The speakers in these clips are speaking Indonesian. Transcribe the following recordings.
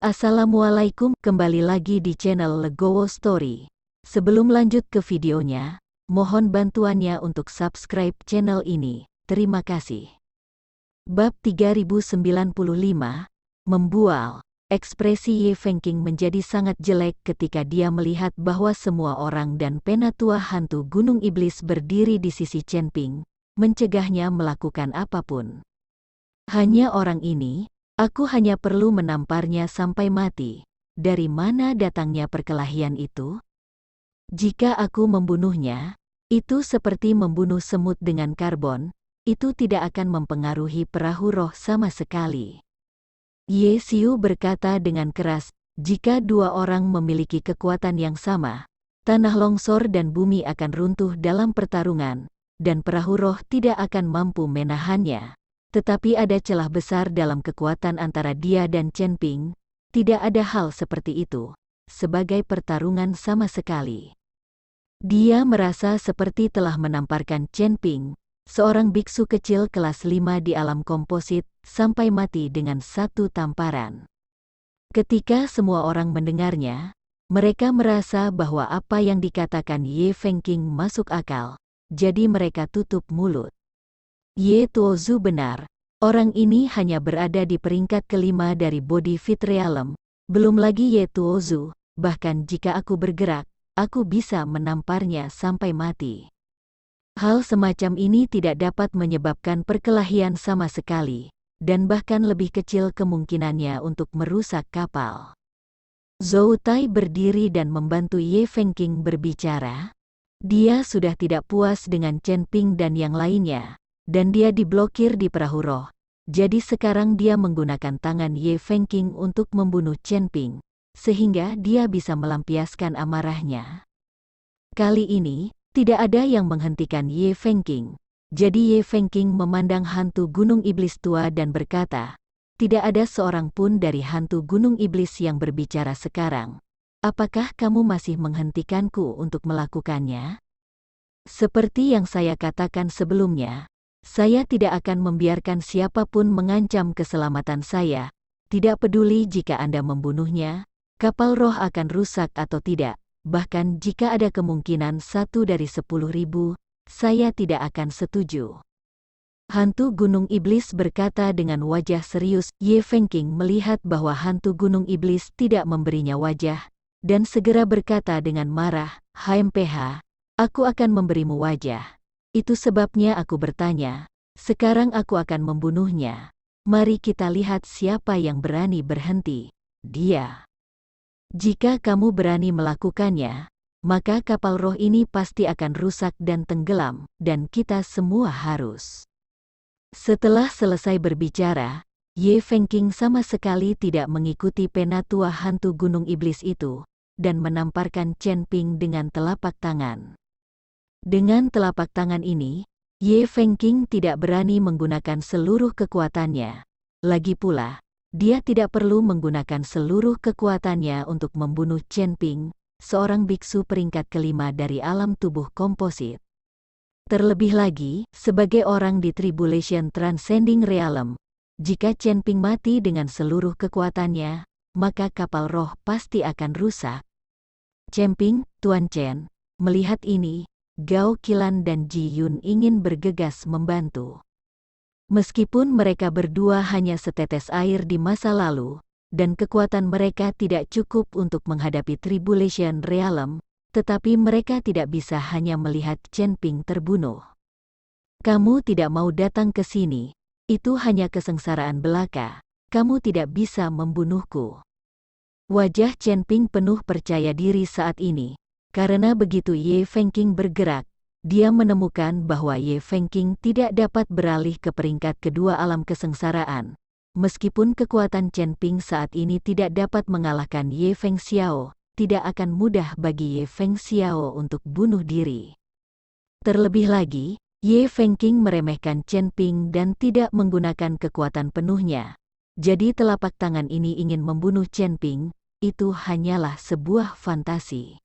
Assalamualaikum, kembali lagi di channel Legowo Story. Sebelum lanjut ke videonya, mohon bantuannya untuk subscribe channel ini. Terima kasih. Bab 3095, Membual. Ekspresi Ye Fengqing menjadi sangat jelek ketika dia melihat bahwa semua orang dan penatua hantu Gunung Iblis berdiri di sisi Chen Ping, mencegahnya melakukan apapun. Hanya orang ini. Aku hanya perlu menamparnya sampai mati. Dari mana datangnya perkelahian itu? Jika aku membunuhnya, itu seperti membunuh semut dengan karbon, itu tidak akan mempengaruhi perahu roh sama sekali. Ye Xiu berkata dengan keras, jika dua orang memiliki kekuatan yang sama, tanah longsor dan bumi akan runtuh dalam pertarungan, dan perahu roh tidak akan mampu menahannya. Tetapi ada celah besar dalam kekuatan antara dia dan Chen Ping. Tidak ada hal seperti itu, sebagai pertarungan sama sekali. Dia merasa seperti telah menamparkan Chen Ping, seorang biksu kecil kelas 5 di alam komposit, sampai mati dengan satu tamparan. Ketika semua orang mendengarnya, mereka merasa bahwa apa yang dikatakan Ye Fengqing masuk akal, jadi mereka tutup mulut. Ye Tuozu benar, orang ini hanya berada di peringkat kelima dari Body Fit Realm, belum lagi Ye Tuozu, bahkan jika aku bergerak, aku bisa menamparnya sampai mati. Hal semacam ini tidak dapat menyebabkan perkelahian sama sekali, dan bahkan lebih kecil kemungkinannya untuk merusak kapal. Zhou Tai berdiri dan membantu Ye Fengqing berbicara. Dia sudah tidak puas dengan Chen Ping dan yang lainnya, dan dia diblokir di perahu roh. Jadi sekarang dia menggunakan tangan Ye Fengqing untuk membunuh Chen Ping, sehingga dia bisa melampiaskan amarahnya. Kali ini, tidak ada yang menghentikan Ye Fengqing. Jadi Ye Fengqing memandang hantu Gunung Iblis tua dan berkata, tidak ada seorang pun dari hantu Gunung Iblis yang berbicara sekarang. Apakah kamu masih menghentikanku untuk melakukannya? Seperti yang saya katakan sebelumnya, saya tidak akan membiarkan siapapun mengancam keselamatan saya. Tidak peduli jika Anda membunuhnya, kapal roh akan rusak atau tidak. Bahkan jika ada kemungkinan 1 dari 10.000, saya tidak akan setuju. Hantu Gunung Iblis berkata dengan wajah serius. Ye Fengqing melihat bahwa hantu Gunung Iblis tidak memberinya wajah, dan segera berkata dengan marah, HMPH, aku akan memberimu wajah. Itu sebabnya aku bertanya, sekarang aku akan membunuhnya. Mari kita lihat siapa yang berani berhenti. Dia. Jika kamu berani melakukannya, maka kapal roh ini pasti akan rusak dan tenggelam, dan kita semua harus. Setelah selesai berbicara, Ye Fengqing sama sekali tidak mengikuti penatua hantu Gunung Iblis itu, dan menamparkan Chen Ping dengan telapak tangan. Dengan telapak tangan ini, Ye Fengqing tidak berani menggunakan seluruh kekuatannya. Lagi pula, dia tidak perlu menggunakan seluruh kekuatannya untuk membunuh Chen Ping, seorang biksu peringkat kelima dari alam tubuh komposit. Terlebih lagi, sebagai orang di Tribulation Transcending Realm, jika Chen Ping mati dengan seluruh kekuatannya, maka kapal roh pasti akan rusak. Chen Ping, Tuan Chen, melihat ini, Gao Qilan dan Ji Yun ingin bergegas membantu. Meskipun mereka berdua hanya setetes air di masa lalu, dan kekuatan mereka tidak cukup untuk menghadapi Tribulation Realm, tetapi mereka tidak bisa hanya melihat Chen Ping terbunuh. Kamu tidak mau datang ke sini, itu hanya kesengsaraan belaka, kamu tidak bisa membunuhku. Wajah Chen Ping penuh percaya diri saat ini. Karena begitu Ye Fengqing bergerak, dia menemukan bahwa Ye Fengqing tidak dapat beralih ke peringkat kedua alam kesengsaraan. Meskipun kekuatan Chen Ping saat ini tidak dapat mengalahkan Ye Feng Xiao, tidak akan mudah bagi Ye Feng Xiao untuk bunuh diri. Terlebih lagi, Ye Fengqing meremehkan Chen Ping dan tidak menggunakan kekuatan penuhnya. Jadi telapak tangan ini ingin membunuh Chen Ping, itu hanyalah sebuah fantasi.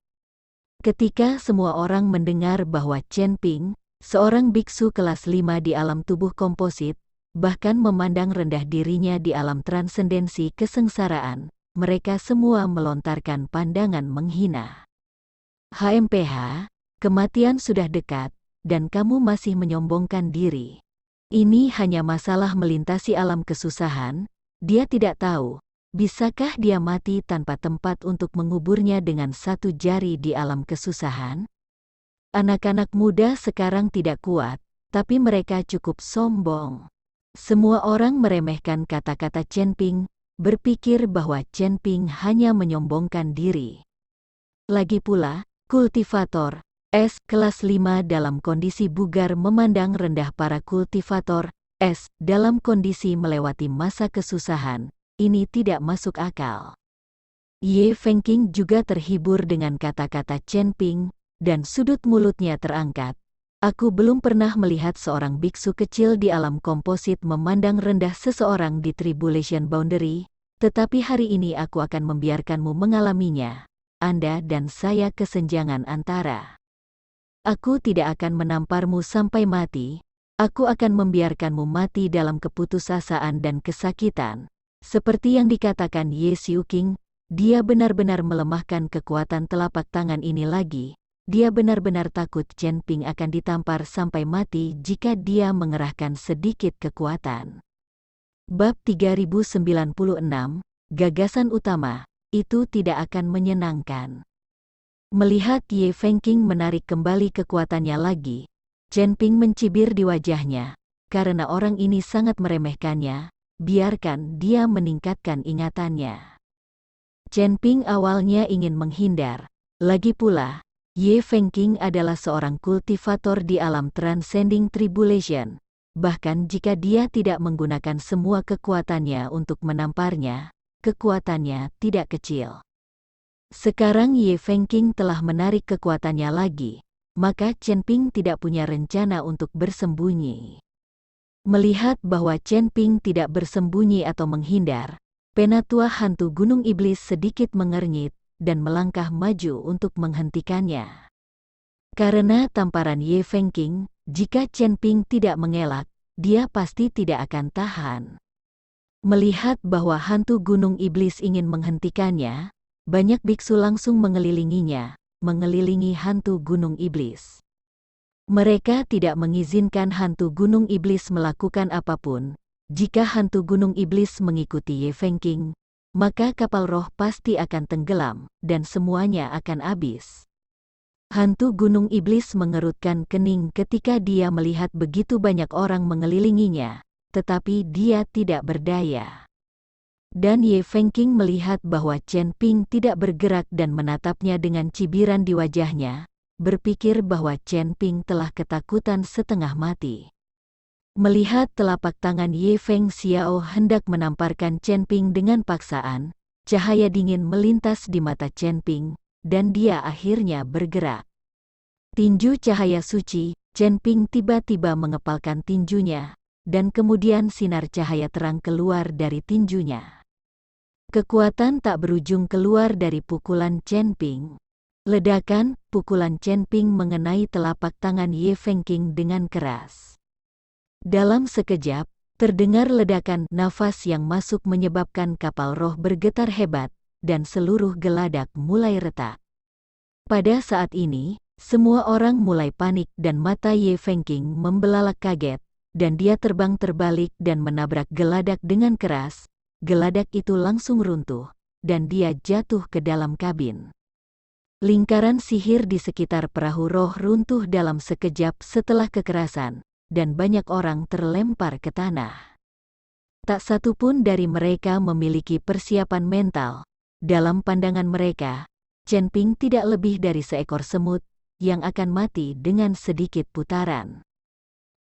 Ketika semua orang mendengar bahwa Chen Ping, seorang biksu kelas 5 di alam tubuh komposit, bahkan memandang rendah dirinya di alam transendensi kesengsaraan, mereka semua melontarkan pandangan menghina. HMPH, kematian sudah dekat, dan kamu masih menyombongkan diri. Ini hanya masalah melintasi alam kesusahan, dia tidak tahu, bisakah dia mati tanpa tempat untuk menguburnya dengan satu jari di alam kesusahan? Anak-anak muda sekarang tidak kuat, tapi mereka cukup sombong. Semua orang meremehkan kata-kata Chen Ping, berpikir bahwa Chen Ping hanya menyombongkan diri. Lagi pula, kultivator S kelas 5 dalam kondisi bugar memandang rendah para kultivator S dalam kondisi melewati masa kesusahan. Ini tidak masuk akal. Ye Fengqing juga terhibur dengan kata-kata Chen Ping, dan sudut mulutnya terangkat. Aku belum pernah melihat seorang biksu kecil di alam komposit memandang rendah seseorang di Tribulation Boundary, tetapi hari ini aku akan membiarkanmu mengalaminya. Anda dan saya kesenjangan antara. Aku tidak akan menamparmu sampai mati, aku akan membiarkanmu mati dalam keputusasaan dan kesakitan. Seperti yang dikatakan Ye Xiuqing, dia benar-benar melemahkan kekuatan telapak tangan ini lagi. Dia benar-benar takut Chen Ping akan ditampar sampai mati jika dia mengerahkan sedikit kekuatan. Bab 3096, Gagasan Utama, itu tidak akan menyenangkan. Melihat Ye Fengqing menarik kembali kekuatannya lagi, Chen Ping mencibir di wajahnya, karena orang ini sangat meremehkannya, biarkan dia meningkatkan ingatannya. Chen Ping awalnya ingin menghindar, lagi pula, Ye Fengqing adalah seorang kultivator di alam Transcending Tribulation. Bahkan jika dia tidak menggunakan semua kekuatannya untuk menamparnya, kekuatannya tidak kecil. Sekarang Ye Fengqing telah menarik kekuatannya lagi, maka Chen Ping tidak punya rencana untuk bersembunyi. Melihat bahwa Chen Ping tidak bersembunyi atau menghindar, Penatua Hantu Gunung Iblis sedikit mengernyit dan melangkah maju untuk menghentikannya. Karena tamparan Ye Fengqing, jika Chen Ping tidak mengelak, dia pasti tidak akan tahan. Melihat bahwa hantu Gunung Iblis ingin menghentikannya, banyak biksu langsung mengelilinginya, mengelilingi hantu Gunung Iblis. Mereka tidak mengizinkan hantu Gunung Iblis melakukan apapun. Jika hantu Gunung Iblis mengikuti Ye Fengqing, maka kapal roh pasti akan tenggelam, dan semuanya akan habis. Hantu Gunung Iblis mengerutkan kening ketika dia melihat begitu banyak orang mengelilinginya, tetapi dia tidak berdaya. Dan Ye Fengqing melihat bahwa Chen Ping tidak bergerak dan menatapnya dengan cibiran di wajahnya, berpikir bahwa Chen Ping telah ketakutan setengah mati. Melihat telapak tangan Ye Feng Xiao hendak menamparkan Chen Ping dengan paksaan, cahaya dingin melintas di mata Chen Ping, dan dia akhirnya bergerak. Tinju cahaya suci, Chen Ping tiba-tiba mengepalkan tinjunya, dan kemudian sinar cahaya terang keluar dari tinjunya. Kekuatan tak berujung keluar dari pukulan Chen Ping. Ledakan, pukulan Chen Ping mengenai telapak tangan Ye Fengqing dengan keras. Dalam sekejap, terdengar ledakan nafas yang masuk menyebabkan kapal roh bergetar hebat, dan seluruh geladak mulai retak. Pada saat ini, semua orang mulai panik dan mata Ye Fengqing membelalak kaget, dan dia terbang terbalik dan menabrak geladak dengan keras. Geladak itu langsung runtuh, dan dia jatuh ke dalam kabin. Lingkaran sihir di sekitar perahu roh runtuh dalam sekejap setelah kekerasan, dan banyak orang terlempar ke tanah. Tak satu pun dari mereka memiliki persiapan mental. Dalam pandangan mereka, Chen Ping tidak lebih dari seekor semut, yang akan mati dengan sedikit putaran.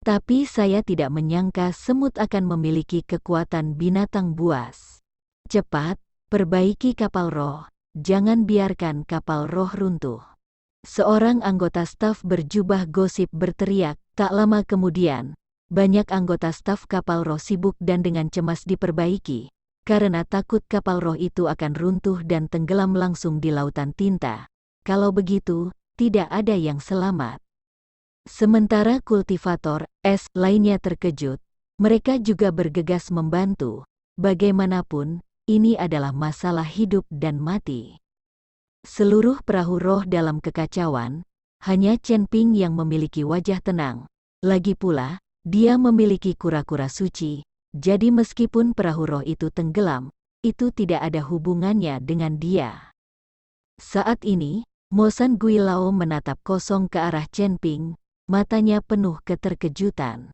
Tapi saya tidak menyangka semut akan memiliki kekuatan binatang buas. Cepat, perbaiki kapal roh, jangan biarkan kapal roh runtuh. Seorang anggota staf berjubah gosip berteriak. Tak lama kemudian, banyak anggota staf kapal roh sibuk dan dengan cemas diperbaiki, karena takut kapal roh itu akan runtuh dan tenggelam langsung di lautan tinta. Kalau begitu, tidak ada yang selamat. Sementara kultivator S lainnya terkejut, mereka juga bergegas membantu. Bagaimanapun, ini adalah masalah hidup dan mati. Seluruh perahu roh dalam kekacauan, hanya Chen Ping yang memiliki wajah tenang. Lagi pula, dia memiliki kura-kura suci, jadi meskipun perahu roh itu tenggelam, itu tidak ada hubungannya dengan dia. Saat ini, Mo San Guilao menatap kosong ke arah Chen Ping, matanya penuh keterkejutan.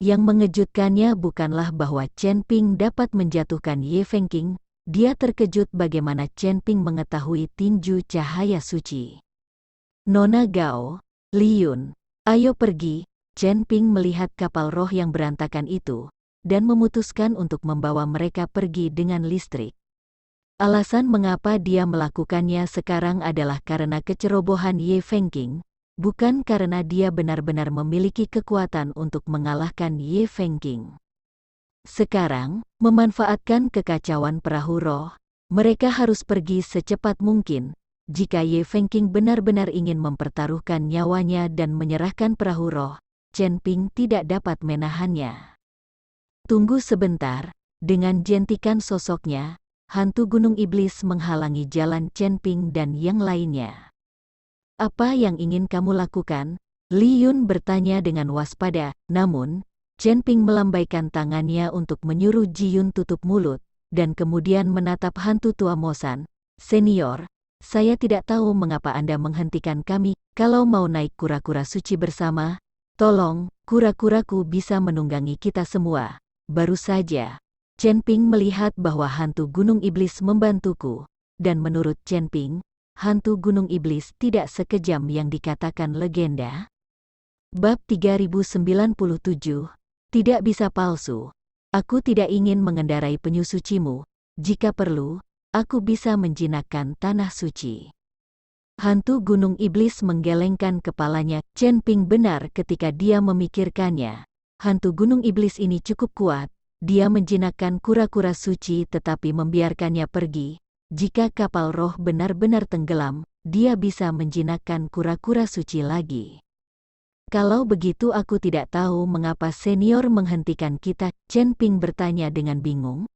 Yang mengejutkannya bukanlah bahwa Chen Ping dapat menjatuhkan Ye Fengqing, dia terkejut bagaimana Chen Ping mengetahui tinju cahaya suci. Nona Gao, Li Yun, ayo pergi. Chen Ping melihat kapal roh yang berantakan itu, dan memutuskan untuk membawa mereka pergi dengan listrik. Alasan mengapa dia melakukannya sekarang adalah karena kecerobohan Ye Fengqing, bukan karena dia benar-benar memiliki kekuatan untuk mengalahkan Ye Fengqing. Sekarang, memanfaatkan kekacauan perahu roh, mereka harus pergi secepat mungkin. Jika Ye Fengqing benar-benar ingin mempertaruhkan nyawanya dan menyerahkan perahu roh, Chen Ping tidak dapat menahannya. Tunggu sebentar, dengan jentikan sosoknya, hantu gunung iblis menghalangi jalan Chen Ping dan yang lainnya. Apa yang ingin kamu lakukan? Li Yun bertanya dengan waspada, namun, Chen Ping melambaikan tangannya untuk menyuruh Ji Yun tutup mulut, dan kemudian menatap hantu tua Mo San. Senior, saya tidak tahu mengapa Anda menghentikan kami, kalau mau naik kura-kura suci bersama, tolong, kura-kuraku bisa menunggangi kita semua. Baru saja, Chen Ping melihat bahwa hantu gunung iblis membantuku, dan menurut Chen Ping, hantu gunung iblis tidak sekejam yang dikatakan legenda. Bab 3097, tidak bisa palsu. Aku tidak ingin mengendarai penyu sucimu, jika perlu, aku bisa menjinakkan tanah suci. Hantu gunung iblis menggelengkan kepalanya. Chen Ping benar ketika dia memikirkannya. Hantu gunung iblis ini cukup kuat, dia menjinakkan kura-kura suci tetapi membiarkannya pergi. Jika kapal roh benar-benar tenggelam, dia bisa menjinakkan kura-kura suci lagi. Kalau begitu aku tidak tahu mengapa senior menghentikan kita, Chen Ping bertanya dengan bingung.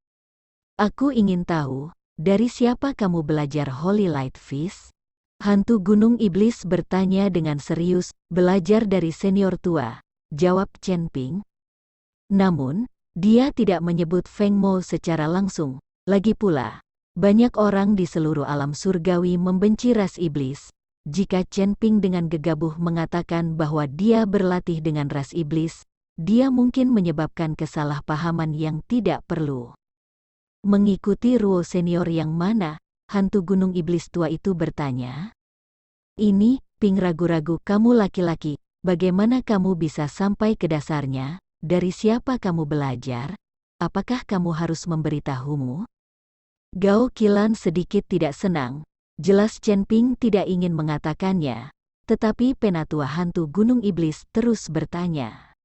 Aku ingin tahu, dari siapa kamu belajar Holy Light Fish? Hantu gunung iblis bertanya dengan serius, belajar dari senior tua, jawab Chen Ping. Namun, dia tidak menyebut Feng Mo secara langsung, lagi pula. Banyak orang di seluruh alam surgawi membenci ras iblis. Jika Chen Ping dengan gegabah mengatakan bahwa dia berlatih dengan ras iblis, dia mungkin menyebabkan kesalahpahaman yang tidak perlu. Mengikuti Ruo senior yang mana? Hantu gunung iblis tua itu bertanya. Ini, Ping ragu-ragu, kamu laki-laki, bagaimana kamu bisa sampai ke dasarnya? Dari siapa kamu belajar? Apakah kamu harus memberitahumu? Gao Qilan sedikit tidak senang, jelas Chen Ping tidak ingin mengatakannya, tetapi penatua hantu gunung iblis terus bertanya.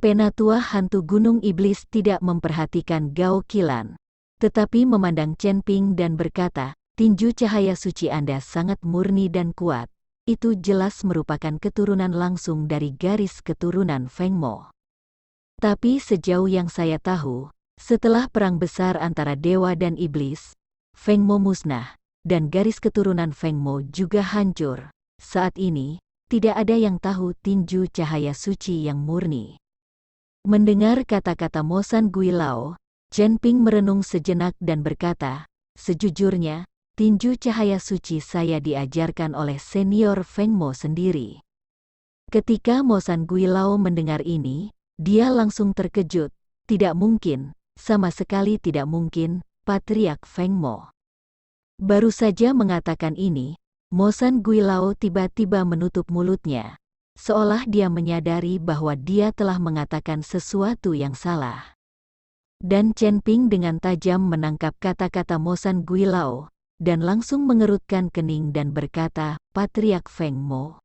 Penatua hantu gunung iblis tidak memperhatikan Gao Qilan, tetapi memandang Chen Ping dan berkata, tinju cahaya suci Anda sangat murni dan kuat, itu jelas merupakan keturunan langsung dari garis keturunan Feng Mo. Tapi sejauh yang saya tahu, setelah perang besar antara dewa dan iblis, Feng Mo musnah, dan garis keturunan Feng Mo juga hancur. Saat ini, tidak ada yang tahu tinju cahaya suci yang murni. Mendengar kata-kata Mo San Guilao, Chen Ping merenung sejenak dan berkata, sejujurnya, tinju cahaya suci saya diajarkan oleh senior Feng Mo sendiri. Ketika Mo San Guilao mendengar ini, dia langsung terkejut. Tidak mungkin. Sama sekali tidak mungkin, Patriark Feng Mo. Baru saja mengatakan ini, Mo San Guilao tiba-tiba menutup mulutnya, seolah dia menyadari bahwa dia telah mengatakan sesuatu yang salah. Dan Chen Ping dengan tajam menangkap kata-kata Mo San Guilao, dan langsung mengerutkan kening dan berkata, Patriark Feng Mo.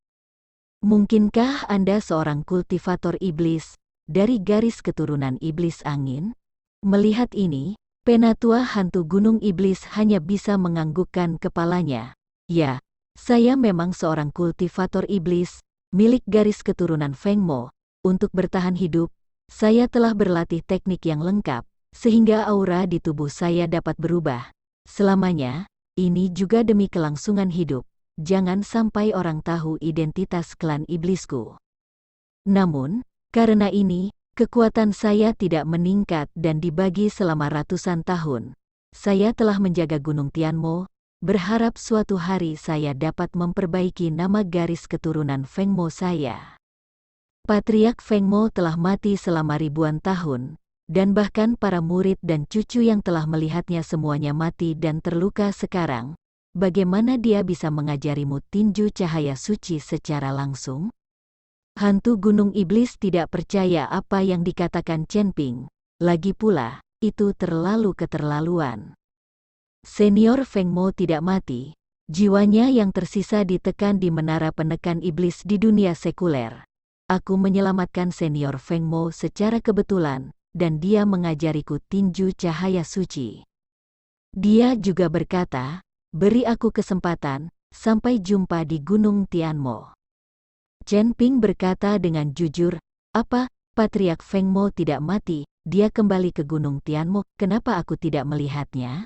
Mungkinkah Anda seorang kultivator iblis, dari garis keturunan iblis angin? Melihat ini, penatua hantu gunung iblis hanya bisa menganggukkan kepalanya. Ya, saya memang seorang kultivator iblis, milik garis keturunan Feng Mo. Untuk bertahan hidup, saya telah berlatih teknik yang lengkap, sehingga aura di tubuh saya dapat berubah selamanya. Ini juga demi kelangsungan hidup. Jangan sampai orang tahu identitas klan iblisku. Namun, karena ini, kekuatan saya tidak meningkat dan dibagi selama ratusan tahun. Saya telah menjaga Gunung Tianmo, berharap suatu hari saya dapat memperbaiki nama garis keturunan Feng Mo saya. Patriark Feng Mo telah mati selama ribuan tahun, dan bahkan para murid dan cucu yang telah melihatnya semuanya mati dan terluka sekarang. Bagaimana dia bisa mengajarimu tinju cahaya suci secara langsung? Hantu Gunung Iblis tidak percaya apa yang dikatakan Chen Ping. Lagi pula, itu terlalu keterlaluan. Senior Feng Mo tidak mati. Jiwanya yang tersisa ditekan di menara penekan iblis di dunia sekuler. Aku menyelamatkan senior Feng Mo secara kebetulan, dan dia mengajariku tinju cahaya suci. Dia juga berkata, beri aku kesempatan, sampai jumpa di Gunung Tianmo. Chen Ping berkata dengan jujur, apa, Patriark Feng Mo tidak mati, dia kembali ke Gunung Tianmo, kenapa aku tidak melihatnya?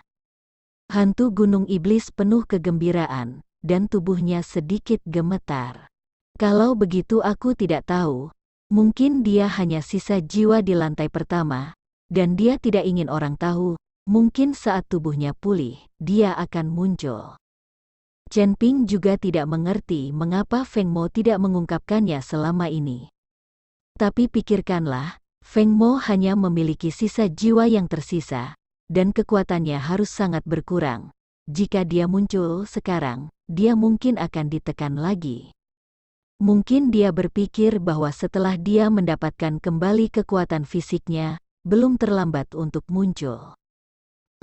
Hantu Gunung Iblis penuh kegembiraan, dan tubuhnya sedikit gemetar. Kalau begitu aku tidak tahu. Mungkin dia hanya sisa jiwa di lantai pertama, dan dia tidak ingin orang tahu. Mungkin saat tubuhnya pulih, dia akan muncul. Chen Ping juga tidak mengerti mengapa Feng Mo tidak mengungkapkannya selama ini. Tapi pikirkanlah, Feng Mo hanya memiliki sisa jiwa yang tersisa, dan kekuatannya harus sangat berkurang. Jika dia muncul sekarang, dia mungkin akan ditekan lagi. Mungkin dia berpikir bahwa setelah dia mendapatkan kembali kekuatan fisiknya, belum terlambat untuk muncul.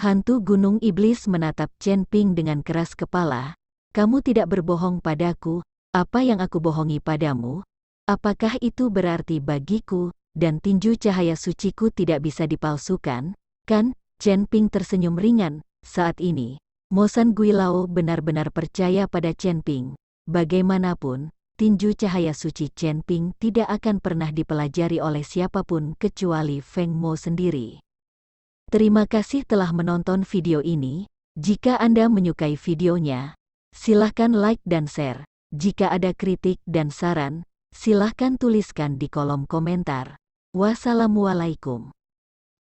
Hantu Gunung Iblis menatap Chen Ping dengan keras kepala. Kamu tidak berbohong padaku, apa yang aku bohongi padamu? Apakah itu berarti bagiku, dan tinju cahaya suciku tidak bisa dipalsukan? Kan? Chen Ping tersenyum ringan. Saat ini, Mo San Guilao benar-benar percaya pada Chen Ping. Bagaimanapun, tinju cahaya suci Chen Ping tidak akan pernah dipelajari oleh siapapun kecuali Feng Mo sendiri. Terima kasih telah menonton video ini. Jika Anda menyukai videonya, silahkan like dan share. Jika ada kritik dan saran, silahkan tuliskan di kolom komentar. Wassalamualaikum.